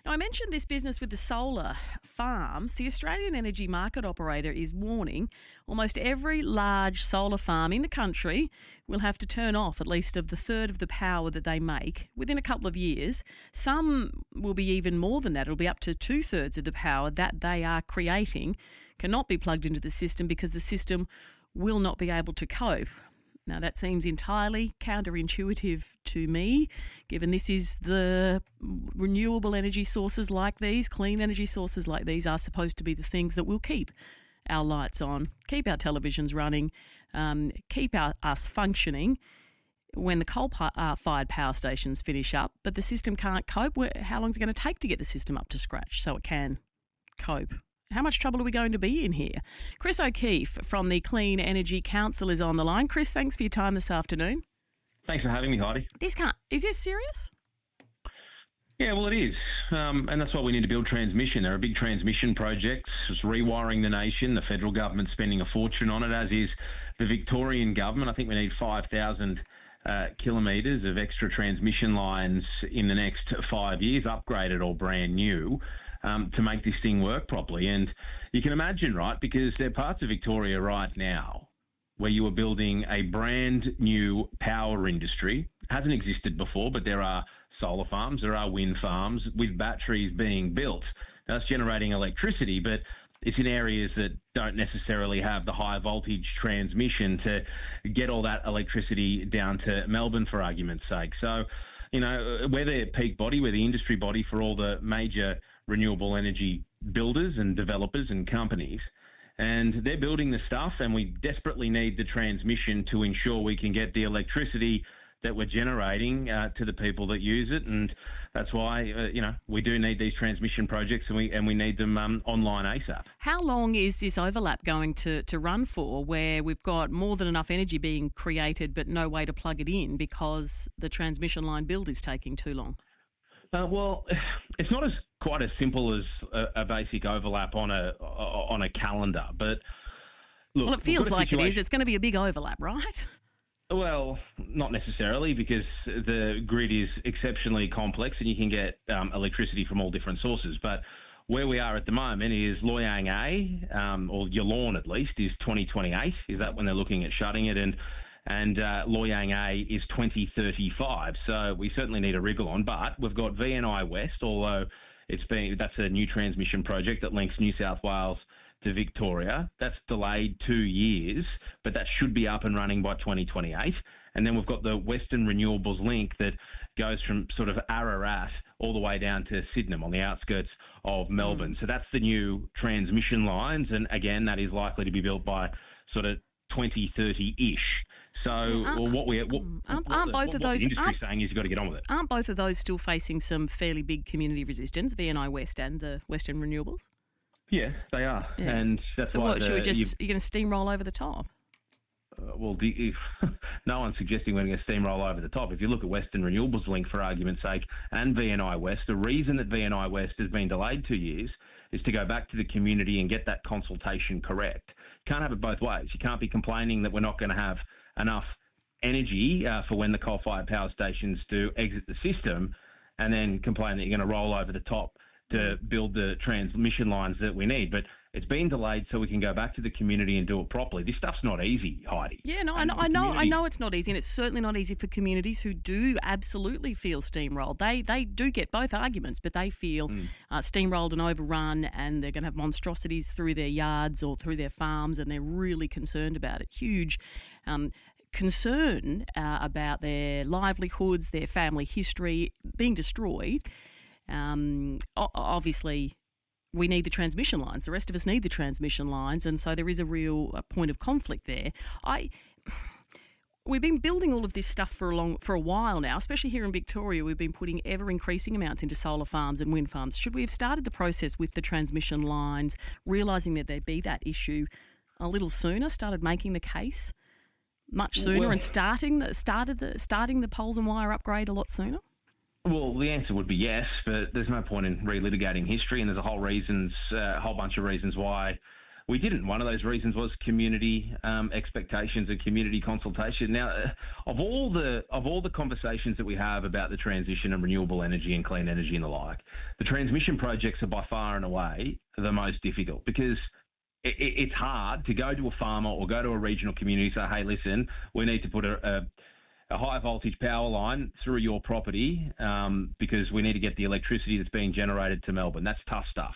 Now, I mentioned this business with the solar farms. The Australian Energy Market Operator is warning almost every large solar farm in the country will have to turn off at least of the third of the power that they make within a couple of years. Some will be even more than that. It'll be up to two-thirds of the power that they are creating cannot be plugged into the system because the system will not be able to cope. Now, that seems entirely counterintuitive to me, given this is the renewable energy sources like these, clean energy sources like these are supposed to be the things that will keep our lights on, keep our televisions running, keep us functioning when the coal-fired power stations finish up, but the system can't cope. How long is it going to take to get the system up to scratch so it can cope? How much trouble are we going to be in here? Chris O'Keefe from the Clean Energy Council is on the line. Chris, thanks for your time this afternoon. Thanks for having me, Heidi. Is this serious? Yeah, well, it is. And that's why we need to build transmission. There are big transmission projects. It's rewiring the nation. The federal government's spending a fortune on it, as is the Victorian government. I think we need 5,000 kilometres of extra transmission lines in the next 5 years, upgraded or brand new. To make this thing work properly. And you can imagine, right, because there are parts of Victoria right now where you are building a brand new power industry. It hasn't existed before, but there are solar farms, there are wind farms with batteries being built. Now, that's generating electricity, but it's in areas that don't necessarily have the high voltage transmission to get all that electricity down to Melbourne, for argument's sake. So, you know, we're the peak body, we're the industry body for all the major renewable energy builders and developers and companies. And they're building the stuff, and we desperately need the transmission to ensure we can get the electricity that we're generating to the people that use it. And that's why, we do need these transmission projects, and we need them online ASAP. How long is this overlap going to run for, where we've got more than enough energy being created but no way to plug it in because the transmission line build is taking too long? Well, it's not quite as simple as a basic overlap on a calendar, but look. Well, it feels like it is. It's going to be a big overlap, right? Well, not necessarily, because the grid is exceptionally complex and you can get electricity from all different sources. But where we are at the moment is Loy Yang A, or Yallourn at least, is 2028. Is that when they're looking at shutting it? And Loy Yang A is 2035. So we certainly need a wriggle on. But we've got VNI West, although that's a new transmission project that links New South Wales to Victoria. That's delayed 2 years, but that should be up and running by 2028. And then we've got the Western Renewables link that goes from sort of Ararat all the way down to Sydenham on the outskirts of Melbourne. So that's the new transmission lines. And again, that is likely to be built by sort of 2030-ish. So, the industry's saying is you've got to get on with it. Aren't both of those still facing some fairly big community resistance, VNI West and the Western Renewables? Yeah, they are. Yeah. And that's so why... So what, you're going to steamroll over the top? No one's suggesting we're going to steamroll over the top. If you look at Western Renewables link, for argument's sake, and VNI West, the reason that VNI West has been delayed 2 years is to go back to the community and get that consultation correct. You can't have it both ways. You can't be complaining that we're not going to have enough energy for when the coal-fired power stations do exit the system, and then complain that you're going to roll over the top to build the transmission lines that we need. But it's been delayed so we can go back to the community and do it properly. This stuff's not easy, Heidi. Yeah, no, I know it's not easy, and it's certainly not easy for communities who do absolutely feel steamrolled. They do get both arguments, but they feel steamrolled and overrun, and they're going to have monstrosities through their yards or through their farms, and they're really concerned about it. Huge concern about their livelihoods, their family history being destroyed. Obviously, we need the transmission lines. The rest of us need the transmission lines, and so there is a real point of conflict there. We've been building all of this stuff for a while now, especially here in Victoria. We've been putting ever-increasing amounts into solar farms and wind farms. Should we have started the process with the transmission lines, realising that there'd be that issue a little sooner, started making the case much sooner, and starting the poles and wire upgrade a lot sooner? Well, the answer would be yes, but there's no point in relitigating history, and there's a whole bunch of reasons why we didn't. One of those reasons was community expectations and community consultation. Now, of all the conversations that we have about the transition and renewable energy and clean energy and the like, the transmission projects are by far and away the most difficult, because it's hard to go to a farmer or go to a regional community and say, hey, listen, we need to put a high voltage power line through your property because we need to get the electricity that's being generated to Melbourne. That's tough stuff.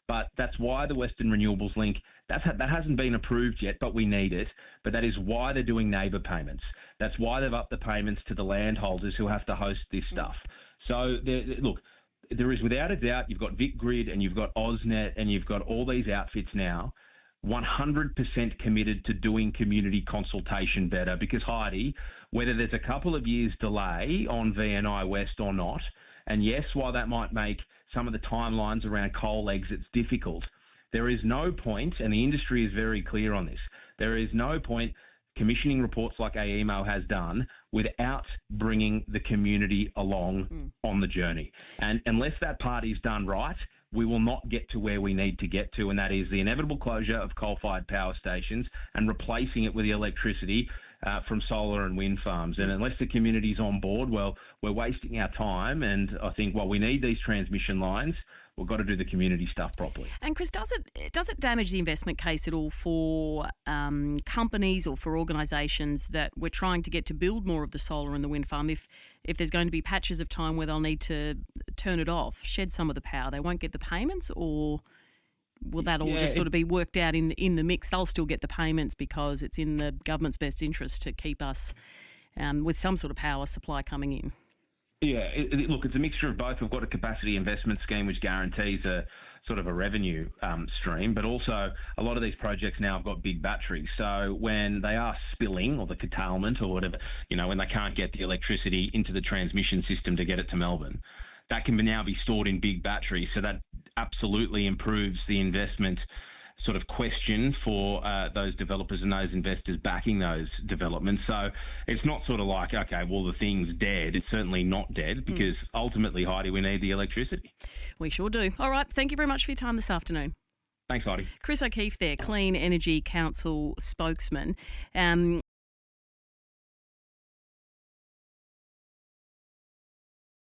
But that's why the Western Renewables Link, that hasn't been approved yet, but we need it. But that is why they're doing neighbour payments. That's why they've upped the payments to the landholders who have to host this stuff. So, look, there is without a doubt, you've got VicGrid and you've got AusNet and you've got all these outfits now 100% committed to doing community consultation better, because, Heidi, whether there's a couple of years delay on VNI West or not, and yes, while that might make some of the timelines around coal exits difficult, there is no point, and the industry is very clear on this, there is no point commissioning reports like AEMO has done without bringing the community along on the journey. And unless that party's done right, we will not get to where we need to get to, and that is the inevitable closure of coal-fired power stations and replacing it with the electricity from solar and wind farms. And unless the community's on board, well, we're wasting our time. And I think while we need these transmission lines, we've got to do the community stuff properly. And Chris, does it damage the investment case at all for companies or for organisations that we're trying to get to build more of the solar and the wind farm? If there's going to be patches of time where they'll need to turn it off, shed some of the power, they won't get the payments, or will that all just sort of be worked out in the mix? They'll still get the payments because it's in the government's best interest to keep us with some sort of power supply coming in. Yeah, look, it's a mixture of both. We've got a capacity investment scheme which guaretees a sort of a revenue stream, but also a lot of these projects now have got big batteries. So when they are spilling, or the curtailment or whatever, when they can't get the electricity into the transmission system to get it to Melbourne, that can now be stored in big batteries. So that absolutely improves the investment sort of question for those developers and those investors backing those developments. So it's not sort of like, okay, well, the thing's dead. It's certainly not dead, because ultimately, Heidi, we need the electricity. We sure do. All right. Thank you very much for your time this afternoon. Thanks, Heidi. Chris O'Keefe there, Clean Energy Council spokesman.